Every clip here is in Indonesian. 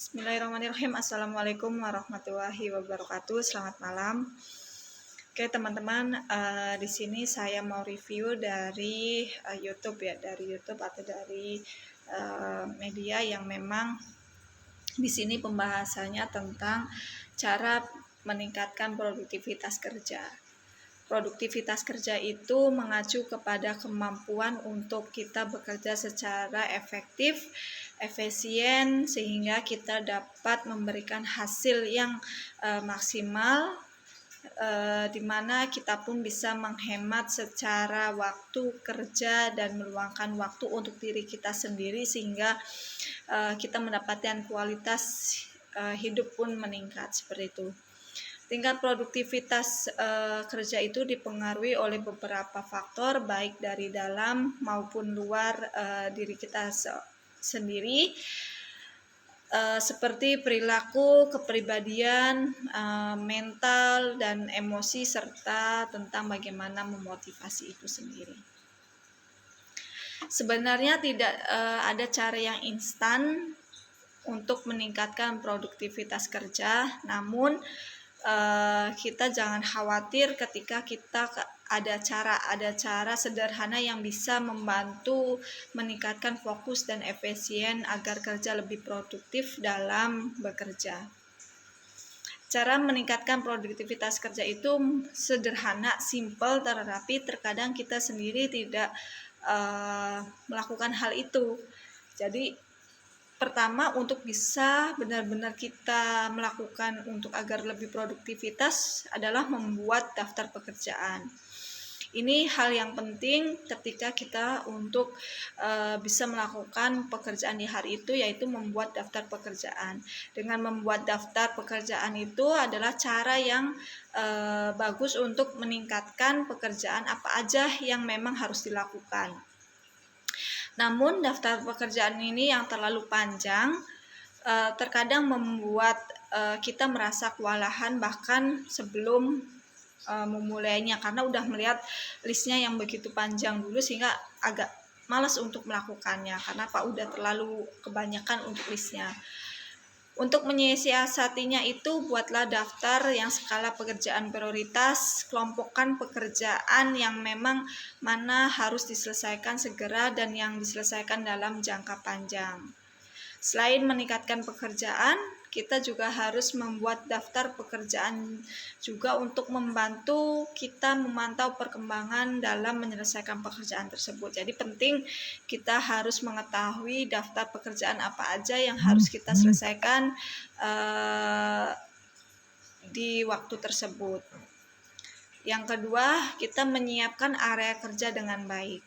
Bismillahirrahmanirrahim. Assalamualaikum warahmatullahi wabarakatuh. Selamat malam. Oke teman-teman, di sini saya mau review dari YouTube ya, dari YouTube atau dari media yang memang di sini pembahasannya tentang cara meningkatkan produktivitas kerja. Produktivitas kerja itu mengacu kepada kemampuan untuk kita bekerja secara efektif, efisien, sehingga kita dapat memberikan hasil yang maksimal, di mana kita pun bisa menghemat secara waktu kerja dan meluangkan waktu untuk diri kita sendiri, sehingga kita mendapatkan kualitas hidup pun meningkat seperti itu. Tingkat produktivitas kerja itu dipengaruhi oleh beberapa faktor, baik dari dalam maupun luar diri kita sendiri, seperti perilaku, kepribadian, mental, dan emosi, serta tentang bagaimana memotivasi itu sendiri. Sebenarnya tidak ada cara yang instan untuk meningkatkan produktivitas kerja, namun kita jangan khawatir ketika kita ada cara sederhana yang bisa membantu meningkatkan fokus dan efisien agar kerja lebih produktif dalam bekerja. Cara meningkatkan produktivitas kerja itu sederhana, simple, tetapi terkadang kita sendiri tidak melakukan hal itu. Jadi pertama, untuk bisa benar-benar kita melakukan untuk agar lebih produktivitas adalah membuat daftar pekerjaan. Ini hal yang penting ketika kita untuk bisa melakukan pekerjaan di hari itu, yaitu membuat daftar pekerjaan. Dengan membuat daftar pekerjaan itu adalah cara yang bagus untuk meningkatkan pekerjaan apa aja yang memang harus dilakukan. Namun daftar pekerjaan ini yang terlalu panjang terkadang membuat kita merasa kewalahan bahkan sebelum memulainya, karena udah melihat listnya yang begitu panjang dulu sehingga agak malas untuk melakukannya karena udah terlalu kebanyakan untuk listnya. Untuk menyiasatinya itu, buatlah daftar yang skala pekerjaan prioritas, kelompokkan pekerjaan yang memang mana harus diselesaikan segera dan yang diselesaikan dalam jangka panjang. Selain meningkatkan pekerjaan, kita juga harus membuat daftar pekerjaan juga untuk membantu kita memantau perkembangan dalam menyelesaikan pekerjaan tersebut. Jadi penting kita harus mengetahui daftar pekerjaan apa aja yang harus kita selesaikan di waktu tersebut. Yang kedua, kita menyiapkan area kerja dengan baik.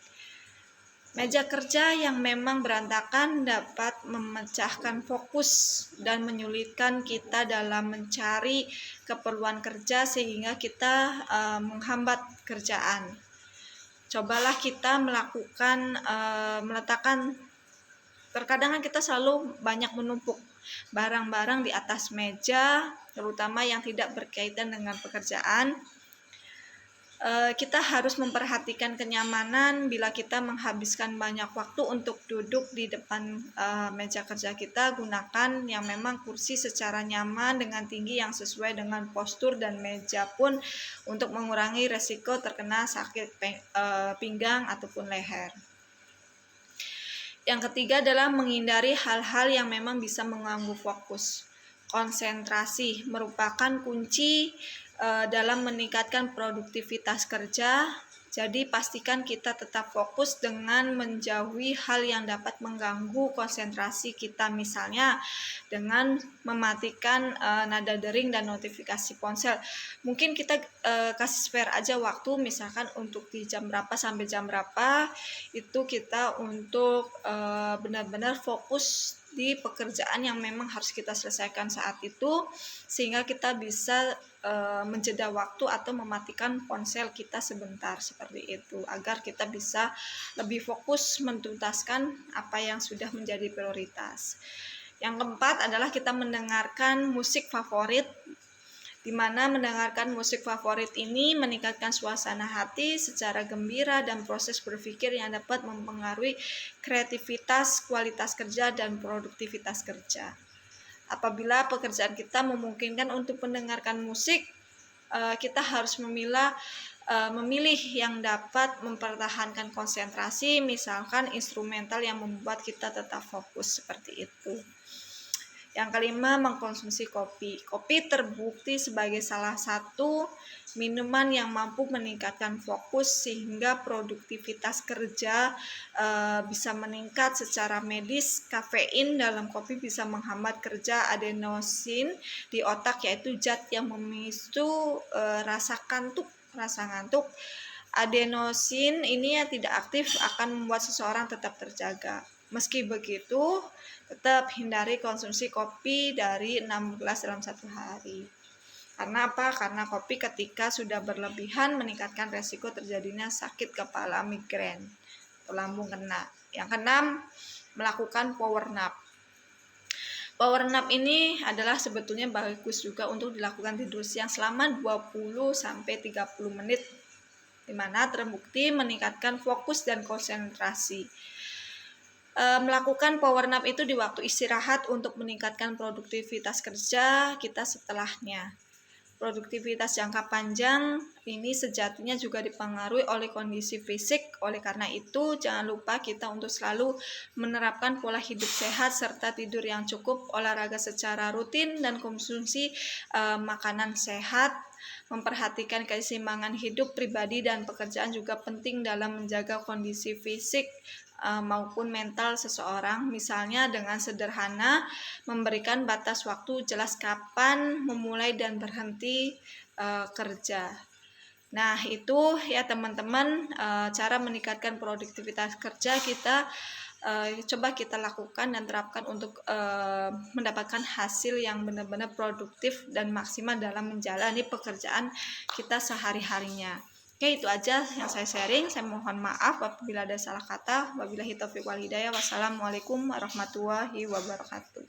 Meja kerja yang memang berantakan dapat memecahkan fokus dan menyulitkan kita dalam mencari keperluan kerja sehingga kita menghambat kerjaan. Cobalah kita meletakkan, terkadang kita selalu banyak menumpuk barang-barang di atas meja, terutama yang tidak berkaitan dengan pekerjaan. Kita harus memperhatikan kenyamanan. Bila kita menghabiskan banyak waktu untuk duduk di depan meja kerja kita, gunakan yang memang kursi secara nyaman dengan tinggi yang sesuai dengan postur dan meja pun untuk mengurangi resiko terkena sakit pinggang ataupun leher. Yang ketiga adalah menghindari hal-hal yang memang bisa mengganggu fokus. Konsentrasi merupakan kunci dalam meningkatkan produktivitas kerja. Jadi pastikan kita tetap fokus dengan menjauhi hal yang dapat mengganggu konsentrasi kita, misalnya dengan mematikan nada dering dan notifikasi ponsel. Mungkin kita kasih spare aja waktu, misalkan untuk di jam berapa sampai jam berapa itu kita untuk benar-benar fokus di pekerjaan yang memang harus kita selesaikan saat itu, sehingga kita bisa menjeda waktu atau mematikan ponsel kita sebentar seperti itu, agar kita bisa lebih fokus menuntaskan apa yang sudah menjadi prioritas. Yang keempat adalah kita mendengarkan musik favorit, di mana mendengarkan musik favorit ini meningkatkan suasana hati secara gembira dan proses berpikir yang dapat mempengaruhi kreativitas, kualitas kerja, dan produktivitas kerja. Apabila pekerjaan kita memungkinkan untuk mendengarkan musik, kita harus memilih yang dapat mempertahankan konsentrasi, misalkan instrumental yang membuat kita tetap fokus, seperti itu. Yang kelima, mengkonsumsi kopi. Kopi terbukti sebagai salah satu minuman yang mampu meningkatkan fokus sehingga produktivitas kerja bisa meningkat secara medis. Kafein dalam kopi bisa menghambat kerja adenosin di otak, yaitu zat yang memicu rasa ngantuk. Adenosin ini yang tidak aktif akan membuat seseorang tetap terjaga. Meski begitu, tetap hindari konsumsi kopi dari 6 gelas dalam satu hari. Karena apa? Karena kopi ketika sudah berlebihan meningkatkan resiko terjadinya sakit kepala, migrain, atau lambung kena. Yang keenam, melakukan power nap. Power nap ini adalah sebetulnya bagus juga untuk dilakukan tidur siang selama 20-30 menit, di mana terbukti meningkatkan fokus dan konsentrasi. Melakukan power nap itu di waktu istirahat untuk meningkatkan produktivitas kerja kita setelahnya. Produktivitas jangka panjang ini sejatinya juga dipengaruhi oleh kondisi fisik. Oleh karena itu, jangan lupa kita untuk selalu menerapkan pola hidup sehat serta tidur yang cukup, olahraga secara rutin, dan konsumsi makanan sehat. Memperhatikan keseimbangan hidup pribadi dan pekerjaan juga penting dalam menjaga kondisi fisik maupun mental seseorang, misalnya dengan sederhana memberikan batas waktu jelas kapan memulai dan berhenti kerja. Nah, itu ya teman-teman, cara meningkatkan produktivitas kerja kita coba kita lakukan dan terapkan untuk mendapatkan hasil yang benar-benar produktif dan maksimal dalam menjalani pekerjaan kita sehari-harinya. Oke, itu aja yang saya sharing. Saya mohon maaf apabila ada salah kata. Wabillahi taufiq wal hidayah. Wassalamualaikum warahmatullahi wabarakatuh.